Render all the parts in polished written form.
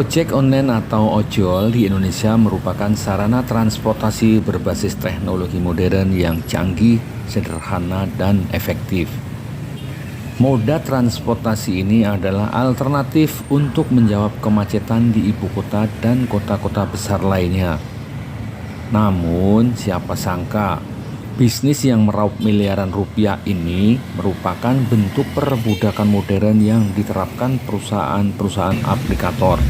Ojek online atau ojol di Indonesia merupakan sarana transportasi berbasis teknologi modern yang canggih, sederhana, dan efektif. Moda transportasi ini adalah alternatif untuk menjawab kemacetan di ibu kota dan kota-kota besar lainnya. Namun, siapa sangka bisnis yang meraup miliaran rupiah ini merupakan bentuk perbudakan modern yang diterapkan perusahaan-perusahaan aplikator.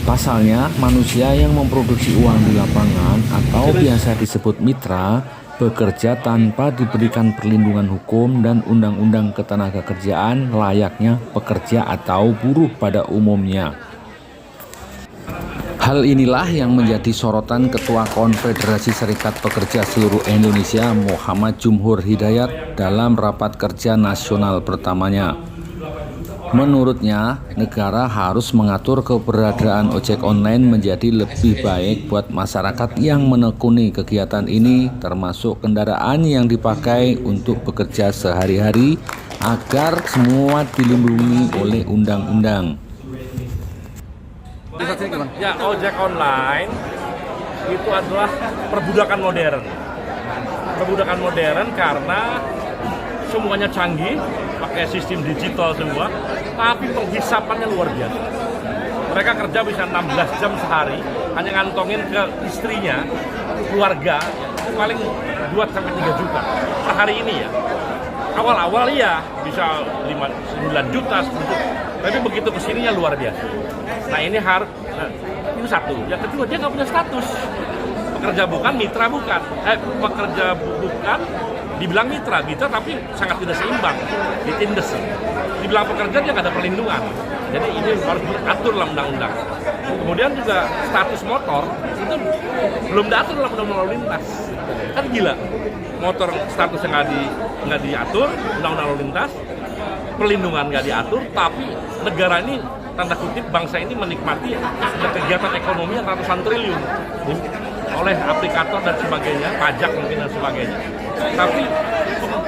Pasalnya, manusia yang memproduksi uang di lapangan atau biasa disebut mitra bekerja tanpa diberikan perlindungan hukum dan undang-undang ketenagakerjaan layaknya pekerja atau buruh pada umumnya. Hal inilah yang menjadi sorotan Ketua Konfederasi Serikat Pekerja Seluruh Indonesia Muhammad Jumhur Hidayat dalam rapat kerja nasional pertamanya. Menurutnya, negara harus mengatur keberadaan ojek online menjadi lebih baik buat masyarakat yang menekuni kegiatan ini, termasuk kendaraan yang dipakai untuk bekerja sehari-hari agar semua dilindungi oleh undang-undang. Ya, ojek online itu adalah perbudakan modern. Perbudakan modern karena semuanya canggih, pakai sistem digital semua, tapi penghisapannya luar biasa. Mereka kerja bisa 16 jam sehari, hanya ngantongin ke istrinya, keluarga, paling 2-3 juta sehari ini ya. Awal-awal ya bisa 9 juta, 10 juta, tapi begitu kesininya luar biasa. Nah ini harus, itu satu. Yang kedua, dia nggak punya status. Pekerja bukan, mitra bukan. Pekerja bukan, dibilang mitra tapi sangat tidak seimbang, ditindes. Dibilang pekerja dia nggak ada perlindungan. Jadi ini harus diatur dalam undang-undang. Kemudian juga status motor itu belum diatur dalam undang-undang lalu lintas. Kan gila, motor statusnya nggak diatur, undang-undang lalu lintas, perlindungan nggak diatur, tapi negara ini tanda kutip bangsa ini menikmati kegiatan ekonomi yang ratusan triliun oleh aplikator dan sebagainya, pajak mungkin dan sebagainya. Tapi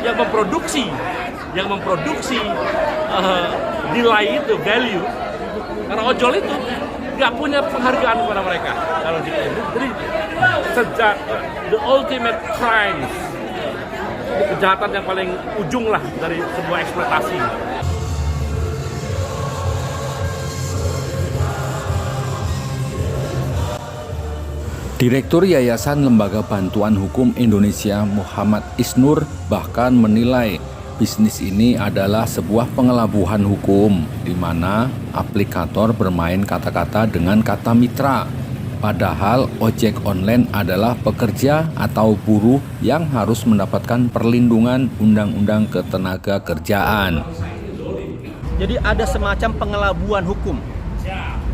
yang memproduksi nilai itu, value, karena ojol itu nggak punya penghargaan kepada mereka. Kalau jadi sejak the ultimate crimes, kejahatan yang paling ujung lah dari sebuah eksploitasi. Direktur Yayasan Lembaga Bantuan Hukum Indonesia Muhammad Isnur bahkan menilai bisnis ini adalah sebuah pengelabuhan hukum di mana aplikator bermain kata-kata dengan kata mitra. Padahal ojek online adalah pekerja atau buruh yang harus mendapatkan perlindungan undang-undang ketenagakerjaan. Jadi ada semacam pengelabuhan hukum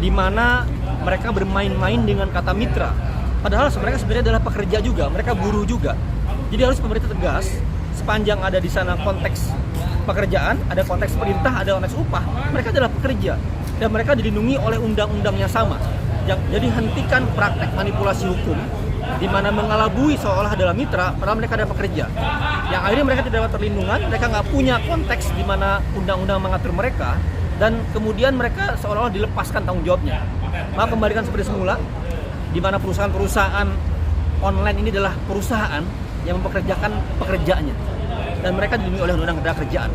di mana mereka bermain-main dengan kata mitra. Padahal mereka sebenarnya adalah pekerja juga, mereka buruh juga. Jadi harus pemerintah tegas, sepanjang ada di sana konteks pekerjaan, ada konteks perintah, ada konteks upah, mereka adalah pekerja dan mereka dilindungi oleh undang-undang yang sama. Jadi hentikan praktek manipulasi hukum di mana mengelabui seolah adalah mitra, padahal mereka adalah pekerja. Yang akhirnya mereka tidak dapat perlindungan, mereka nggak punya konteks di mana undang-undang mengatur mereka, dan kemudian mereka seolah-olah dilepaskan tanggung jawabnya. Maka kembalikan seperti semula, di mana perusahaan-perusahaan online ini adalah perusahaan yang mempekerjakan pekerjanya dan mereka dilindungi oleh undang-undang ketenagakerjaan.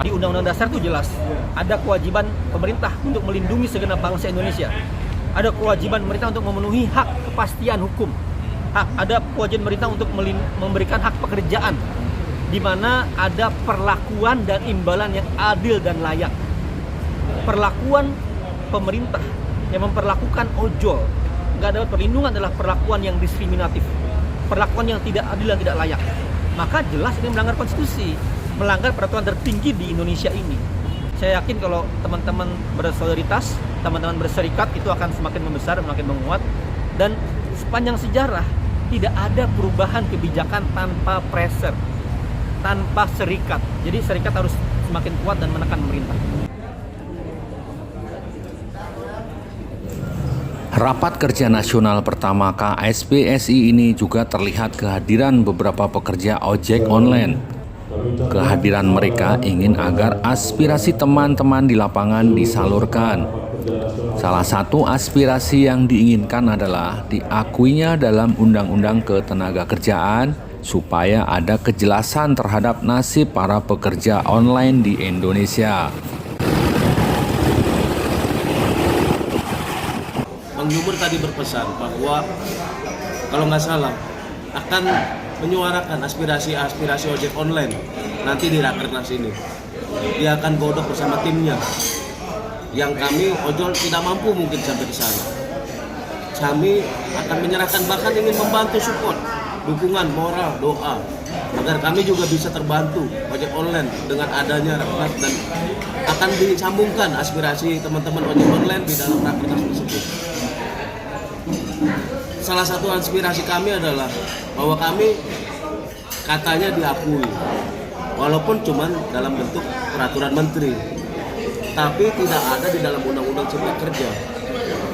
Di undang-undang dasar itu jelas ada kewajiban pemerintah untuk melindungi segenap bangsa Indonesia. Ada kewajiban pemerintah untuk memenuhi hak kepastian hukum. Ada kewajiban pemerintah untuk memberikan hak pekerjaan di mana ada perlakuan dan imbalan yang adil dan layak. Perlakuan pemerintah yang memperlakukan ojol nggak dapat perlindungan adalah perlakuan yang diskriminatif, perlakuan yang tidak adil dan tidak layak. Maka jelas ini melanggar konstitusi, melanggar peraturan tertinggi di Indonesia ini. Saya yakin kalau teman-teman bersolidaritas, teman-teman berserikat itu akan semakin membesar, semakin menguat. Dan sepanjang sejarah tidak ada perubahan kebijakan tanpa pressure, tanpa serikat. Jadi serikat harus semakin kuat dan menekan pemerintah. Rapat kerja nasional pertama KSPSI ini juga terlihat kehadiran beberapa pekerja ojek online. Kehadiran mereka ingin agar aspirasi teman-teman di lapangan disalurkan. Salah satu aspirasi yang diinginkan adalah diakuinya dalam Undang-Undang Ketenagakerjaan supaya ada kejelasan terhadap nasib para pekerja online di Indonesia. Bang Jumur tadi berpesan bahwa kalau nggak salah akan menyuarakan aspirasi ojek online nanti di Rakernas ini. Dia akan godok bersama timnya. Yang kami ojol tidak mampu mungkin sampai ke sana. Kami akan menyerahkan, bahkan ingin membantu support, dukungan moral, doa agar kami juga bisa terbantu ojek online dengan adanya Rakernas, dan akan disambungkan aspirasi teman-teman ojek online di dalam Rakernas tersebut. Salah satu aspirasi kami adalah bahwa kami katanya diakui, walaupun cuma dalam bentuk peraturan menteri, tapi tidak ada di dalam Undang-Undang Cipta Kerja.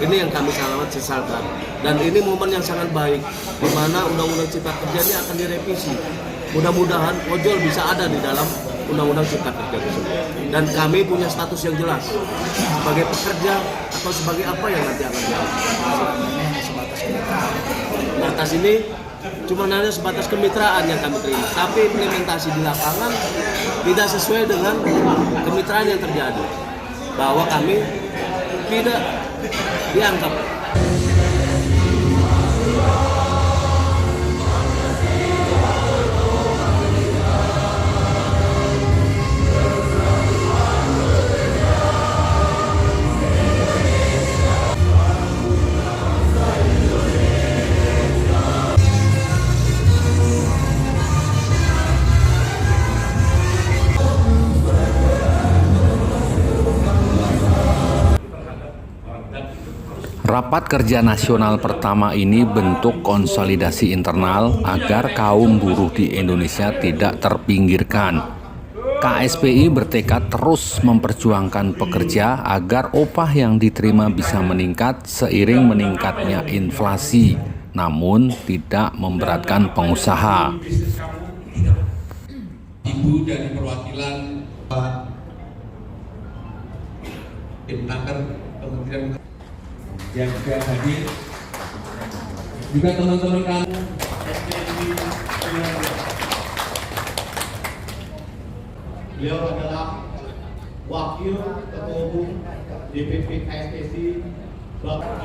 Ini yang kami sangat sesalkan. Dan ini momen yang sangat baik, di mana Undang-Undang Cipta Kerja ini akan direvisi. Mudah-mudahan ojol bisa ada di dalam Undang-Undang Cipta Kerja tersebut. Dan kami punya status yang jelas sebagai pekerja atau sebagai apa yang nanti akan dilakukan. Batas ini cuma hanya sebatas kemitraan yang kami terima, tapi implementasi di lapangan tidak sesuai dengan kemitraan yang terjadi, bahwa kami tidak dianggap. Rapat kerja nasional pertama ini bentuk konsolidasi internal agar kaum buruh di Indonesia tidak terpinggirkan. KSPI bertekad terus memperjuangkan pekerja agar upah yang diterima bisa meningkat seiring meningkatnya inflasi, namun tidak memberatkan pengusaha. Ibu dari perwakilan tim Naker Kementerian yang juga hadir, juga teman-teman kamu SPSI. Beliau adalah Wakil Ketua Umum DPP KSPSI Bapak